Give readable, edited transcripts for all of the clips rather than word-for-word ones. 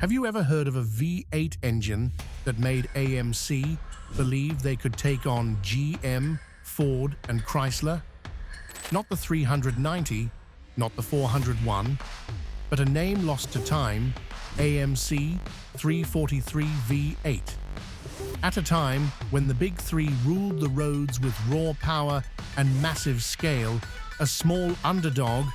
Have you ever heard of a V8 engine that made AMC believe they could take on GM, Ford, and Chrysler? Not the 390, not the 401, but a name lost to time, AMC 343 V8. At a time when the Big Three ruled the roads with raw power and massive scale, a small underdog,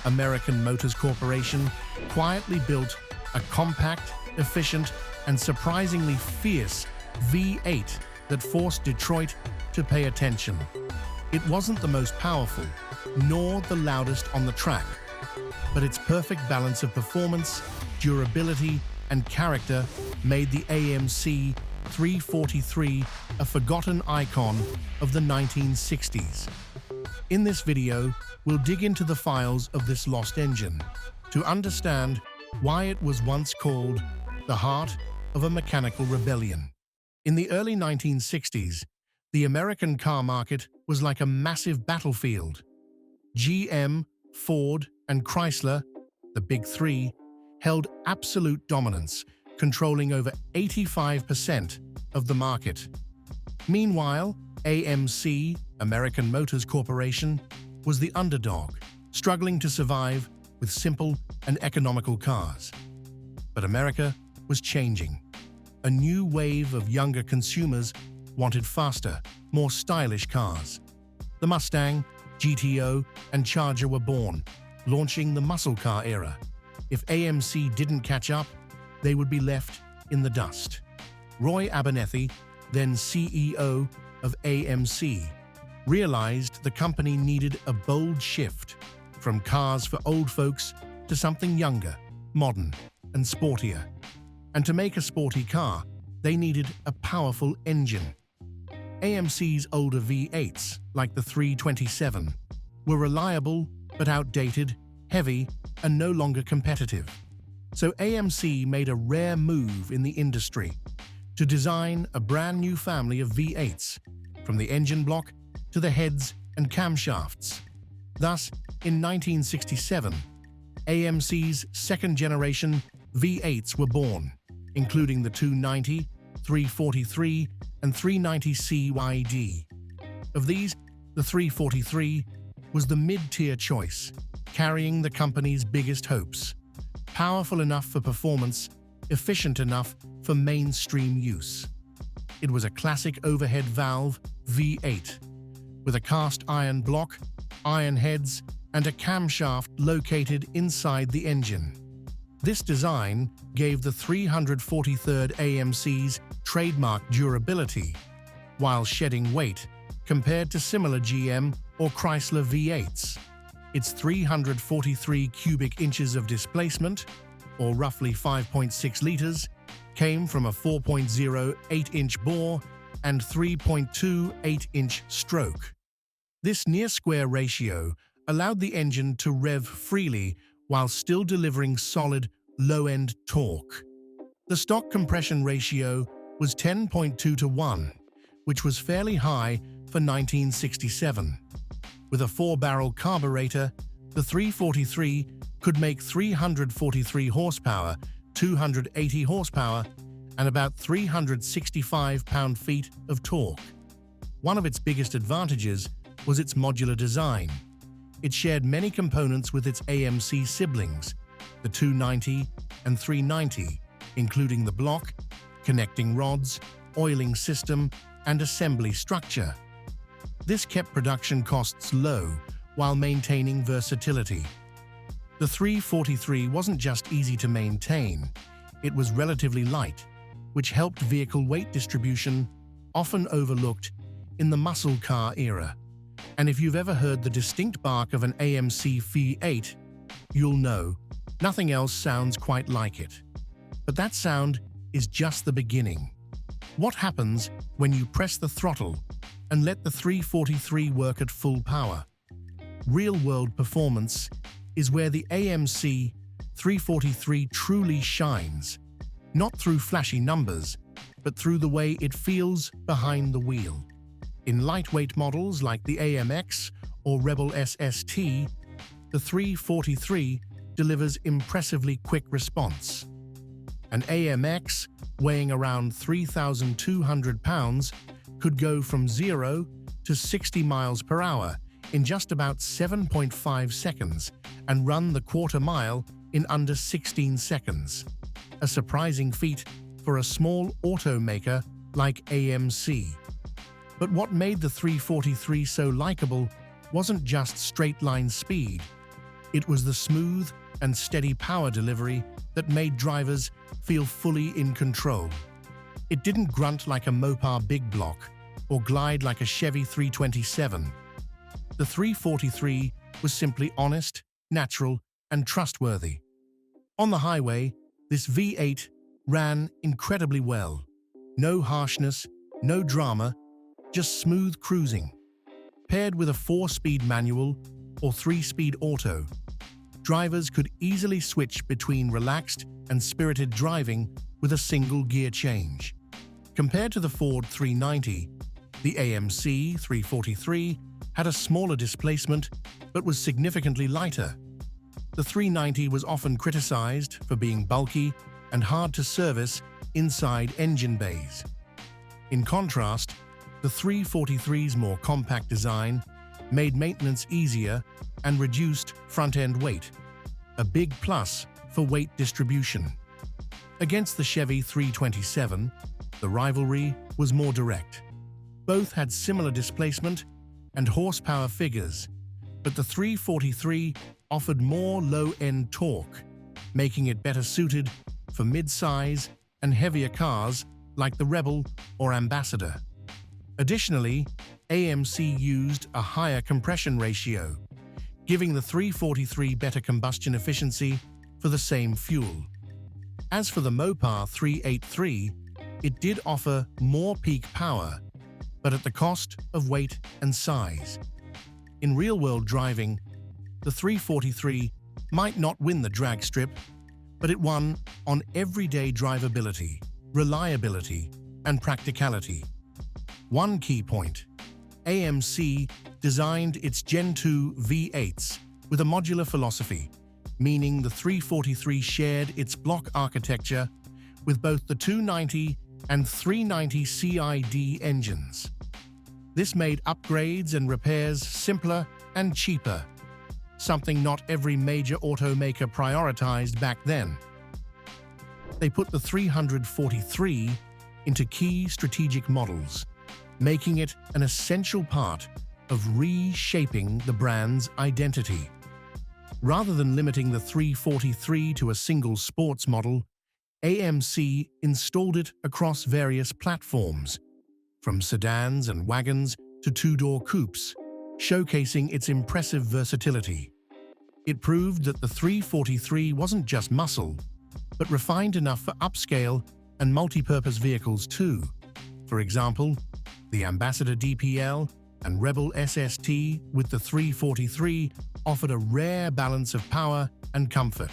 American Motors Corporation, quietly built a compact, efficient, and surprisingly fierce V8 that forced Detroit to pay attention. It wasn't the most powerful, nor the loudest on the track, but its perfect balance of performance, durability, and character made the AMC 343 a forgotten icon of the 1960s. In this video, we'll dig into the files of this lost engine to understand why it was once called the heart of a mechanical rebellion. In the early 1960s, the American car market was like a massive battlefield. GM, Ford, and Chrysler, the Big Three, held absolute dominance, controlling over 85% of the market. Meanwhile, AMC, American Motors Corporation, was the underdog, struggling to survive with simple and economical cars. But America was changing. A new wave of younger consumers wanted faster, more stylish cars. The Mustang, GTO, and Charger were born, launching the muscle car era. If AMC didn't catch up, they would be left in the dust. Roy Abernethy, then CEO of AMC, realized the company needed a bold shift from cars for old folks to something younger, modern, and sportier. And to make a sporty car, they needed a powerful engine. AMC's older V8s, like the 327, were reliable but outdated, heavy, and no longer competitive. So AMC made a rare move in the industry to design a brand new family of V8s, from the engine block to the heads and camshafts. Thus, in 1967, AMC's second-generation V8s were born, including the 290, 343, and 390 CYD. Of these, the 343 was the mid-tier choice, carrying the company's biggest hopes. Powerful enough for performance, efficient enough for mainstream use. It was a classic overhead valve V8, with a cast iron block, iron heads, and a camshaft located inside the engine. This design gave the 343rd AMC's trademark durability, while shedding weight compared to similar GM or Chrysler V8s. Its 343 cubic inches of displacement, or roughly 5.6 liters, came from a 4.0 8-inch bore and 3.2 8-inch stroke. This near-square ratio allowed the engine to rev freely while still delivering solid, low-end torque. The stock compression ratio was 10.2 to 1, which was fairly high for 1967. With a 4-barrel carburetor, the 343 could make 343 horsepower, 280 horsepower, and about 365 pound-feet of torque. One of its biggest advantages was its modular design. It shared many components with its AMC siblings, the 290 and 390, including the block, connecting rods, oiling system, and assembly structure. This kept production costs low while maintaining versatility. The 343 wasn't just easy to maintain, it was relatively light, which helped vehicle weight distribution, often overlooked in the muscle car era. And if you've ever heard the distinct bark of an AMC V8, you'll know nothing else sounds quite like it. But that sound is just the beginning. What happens when you press the throttle and let the 343 work at full power? Real-world performance is where the AMC 343 truly shines, not through flashy numbers, but through the way it feels behind the wheel. In lightweight models like the AMX or Rebel SST, the 343 delivers impressively quick response. An AMX, weighing around 3,200 pounds, could go from 0 to 60 miles per hour in just about 7.5 seconds and run the quarter mile in under 16 seconds. A surprising feat for a small automaker like AMC. But what made the 343 so likable wasn't just straight-line speed. It was the smooth and steady power delivery that made drivers feel fully in control. It didn't grunt like a Mopar big block or glide like a Chevy 327. The 343 was simply honest, natural, and trustworthy. On the highway, this V8 ran incredibly well. No harshness, no drama, just smooth cruising. Paired with a 4-speed manual or 3-speed auto, drivers could easily switch between relaxed and spirited driving with a single gear change. Compared to the Ford 390, the AMC 343 had a smaller displacement but was significantly lighter. The 390 was often criticized for being bulky and hard to service inside engine bays. In contrast, the 343's more compact design made maintenance easier and reduced front-end weight, a big plus for weight distribution. Against the Chevy 327, the rivalry was more direct. Both had similar displacement and horsepower figures, but the 343 offered more low-end torque, making it better suited for mid-size and heavier cars like the Rebel or Ambassador. Additionally, AMC used a higher compression ratio, giving the 343 better combustion efficiency for the same fuel. As for the Mopar 383, it did offer more peak power, but at the cost of weight and size. In real-world driving, the 343 might not win the drag strip, but it won on everyday drivability, reliability, and practicality. One key point: AMC designed its Gen 2 V8s with a modular philosophy, meaning the 343 shared its block architecture with both the 290 and 390 CID engines. This made upgrades and repairs simpler and cheaper, something not every major automaker prioritized back then. They put the 343 into key strategic models, making it an essential part of reshaping the brand's identity. Rather than limiting the 343 to a single sports model, AMC installed it across various platforms, from sedans and wagons to two-door coupes, showcasing its impressive versatility. It proved that the 343 wasn't just muscle, but refined enough for upscale and multi-purpose vehicles too. For example, the Ambassador DPL and Rebel SST with the 343 offered a rare balance of power and comfort.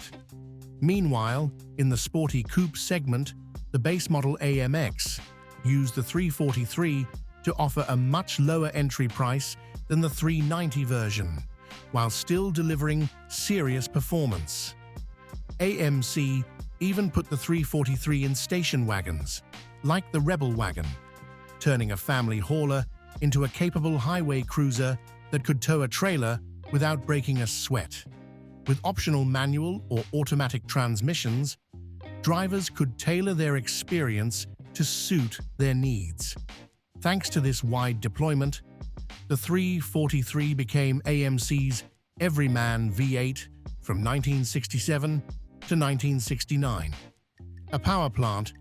Meanwhile, in the sporty coupe segment, the base model AMX used the 343 to offer a much lower entry price than the 390 version, while still delivering serious performance. AMC even put the 343 in station wagons, like the Rebel wagon, turning a family hauler into a capable highway cruiser that could tow a trailer without breaking a sweat. With optional manual or automatic transmissions, drivers could tailor their experience to suit their needs. Thanks to this wide deployment, the 343 became AMC's everyman V8 from 1967 to 1969, a power plant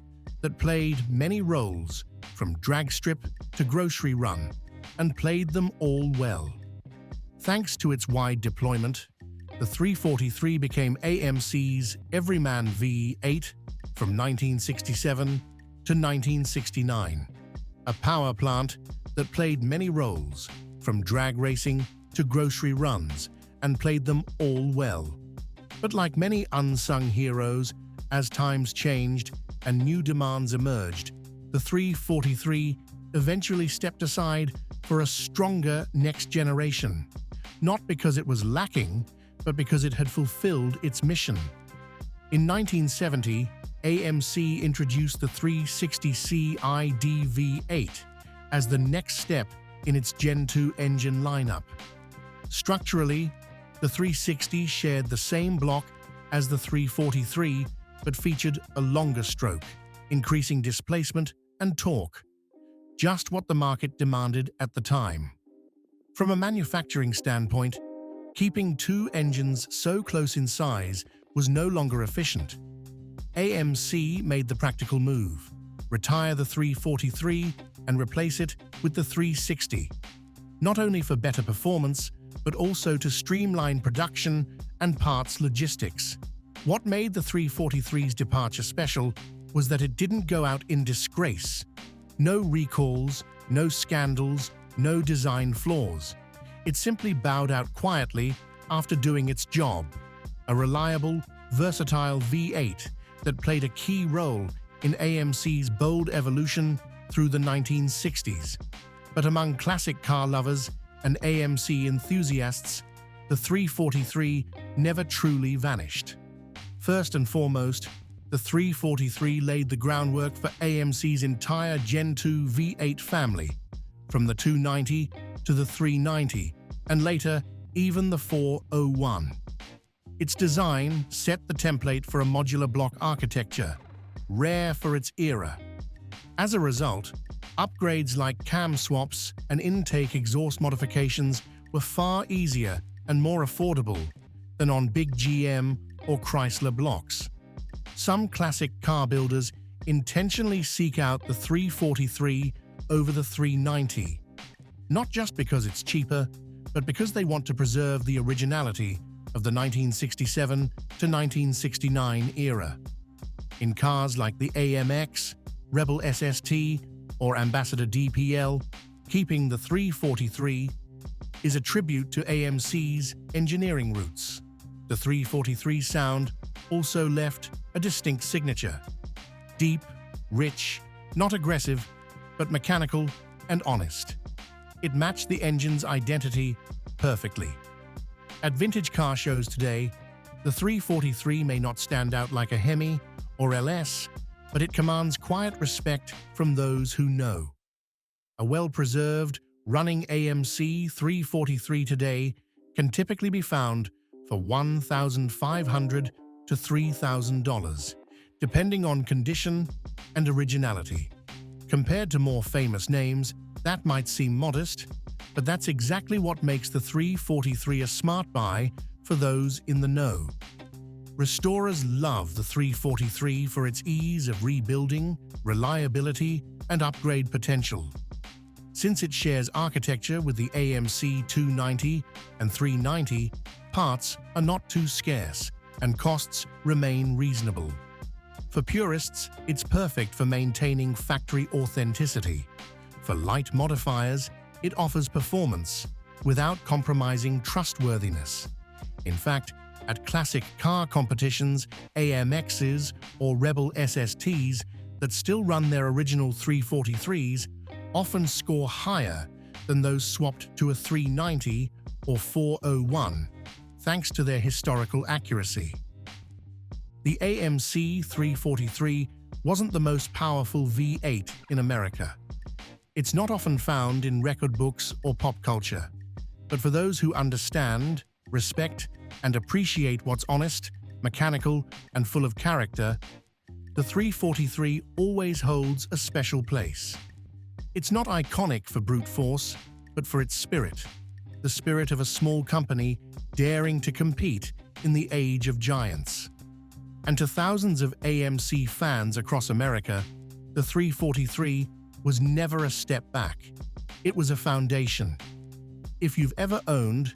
that played many roles from drag strip to grocery run, and played them all well. Thanks to its wide deployment, the 343 became AMC's everyman V8 from 1967 to 1969, a power plant that played many roles, from drag racing to grocery runs, and played them all well. But like many unsung heroes, as times changed and new demands emerged, the 343 eventually stepped aside for a stronger next generation, not because it was lacking, but because it had fulfilled its mission. In 1970, AMC introduced the 360C IDV8 as the next step in its Gen 2 engine lineup. Structurally, the 360 shared the same block as the 343 but featured a longer stroke, increasing displacement and torque, just what the market demanded at the time. From a manufacturing standpoint, keeping two engines so close in size was no longer efficient. AMC made the practical move: retire the 343 and replace it with the 360, not only for better performance, but also to streamline production and parts logistics. What made the 343's departure special was that it didn't go out in disgrace. No recalls, no scandals, no design flaws. It simply bowed out quietly after doing its job. A reliable, versatile V8 that played a key role in AMC's bold evolution through the 1960s. But among classic car lovers and AMC enthusiasts, the 343 never truly vanished. First and foremost, the 343 laid the groundwork for AMC's entire Gen 2 V8 family, from the 290 to the 390, and later even the 401. Its design set the template for a modular block architecture, rare for its era. As a result, upgrades like cam swaps and intake exhaust modifications were far easier and more affordable than on big GM or Chrysler blocks. Some classic car builders intentionally seek out the 343 over the 390, not just because it's cheaper, but because they want to preserve the originality of the 1967 to 1969 era. In cars like the AMX, Rebel SST, or Ambassador DPL, keeping the 343 is a tribute to AMC's engineering roots. The 343 sound also left a distinct signature: deep, rich, not aggressive, but mechanical and honest. It matched the engine's identity perfectly. At vintage car shows today, the 343 may not stand out like a HEMI or LS, but it commands quiet respect from those who know. A well-preserved, running AMC 343 today can typically be found for $1,500 to $3,000, depending on condition and originality. Compared to more famous names, that might seem modest, but that's exactly what makes the 343 a smart buy for those in the know. Restorers love the 343 for its ease of rebuilding, reliability, and upgrade potential. Since it shares architecture with the AMC 290 and 390, parts are not too scarce, and costs remain reasonable. For purists, it's perfect for maintaining factory authenticity. For light modifiers, it offers performance without compromising trustworthiness. In fact, at classic car competitions, AMXs or Rebel SSTs that still run their original 343s often score higher than those swapped to a 390 or 401, thanks to their historical accuracy. The AMC 343 wasn't the most powerful V8 in America. It's not often found in record books or pop culture, but for those who understand, respect, and appreciate what's honest, mechanical, and full of character, the 343 always holds a special place. It's not iconic for brute force, but for its spirit, the spirit of a small company daring to compete in the age of giants. And to thousands of AMC fans across America, the 343 was never a step back. It was a foundation. If you've ever owned,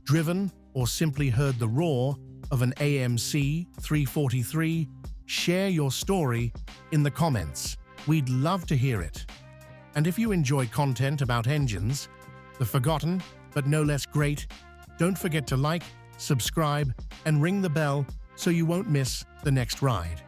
driven, or simply heard the roar of an AMC 343, share your story in the comments. We'd love to hear it. And if you enjoy content about engines, the forgotten but no less great, don't forget to like, subscribe, and ring the bell so you won't miss the next ride.